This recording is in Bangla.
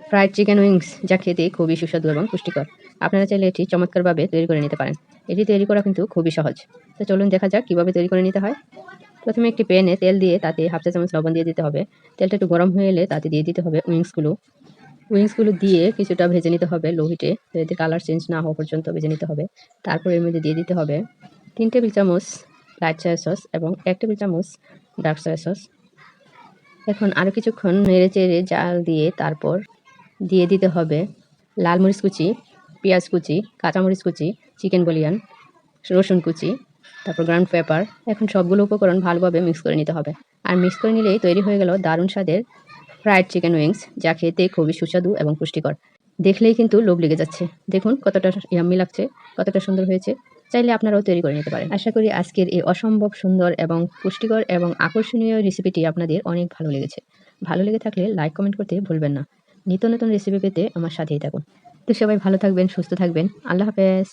ফ্রাইড চিকেন উইংস যা খেতে খুবই সুস্বাদু এবং পুষ্টিকর। আপনারা চাইলে এটি চমৎকারভাবে তৈরি করে নিতে পারেন। এটি তৈরি করা কিন্তু খুবই সহজ। তো চলুন দেখা যাক কীভাবে তৈরি করে নিতে হয়। প্রথমে একটি প্যানে তেল দিয়ে তাতে হাফ চা চামচ লবণ দিয়ে দিতে হবে। তেলটা একটু গরম হয়ে এলে তাতে দিয়ে দিতে হবে উইংসগুলো দিয়ে কিছুটা ভেজে নিতে হবে লো হিটে, এতে কালার চেঞ্জ না হওয়া পর্যন্ত ভেজে নিতে হবে। তারপর এর মধ্যে দিয়ে দিতে হবে 3 টেবিল চামচ লাইট সয়া সস এবং 1 টেবিল চামচ ডার্ক সয়া সস। এখন আরও কিছুক্ষণ নেড়ে চেড়ে জাল দিয়ে তারপর দিয়ে দিতে হবে লাল মরিচ কুচি, পেঁয়াজ কুচি, কাঁচামরিচ কুচি, চিকেন বলিয়ান, রসুন কুচি, তারপর গ্রাউন্ড পেপার। এখন সবগুলো উপকরণ ভালোভাবে মিক্স করে নিতে হবে। আর মিক্স করে নিলেই তৈরি হয়ে গেল দারুণ স্বাদের ফ্রাইড চিকেন উইংস, যা খেতে খুবই সুস্বাদু এবং পুষ্টিকর। দেখলেই কিন্তু লোভ লেগে যাচ্ছে। দেখুন কতটা ইয়াম্মি লাগছে, কতটা সুন্দর হয়েছে। চাইলে আপনারাও তৈরি করে নিতে পারেন। আশা করি আজকের এই অসম্ভব সুন্দর এবং পুষ্টিকর এবং আকর্ষণীয় রেসিপিটি আপনাদের অনেক ভালো লেগেছে। ভালো লেগে থাকলে লাইক কমেন্ট করতে ভুলবেন না। নিত্য নতুন রেসিপি পেতে আমার সাথেই থাকুন। তো সবাই ভালো থাকবেন, সুস্থ থাকবেন। আল্লাহ হাফেজ।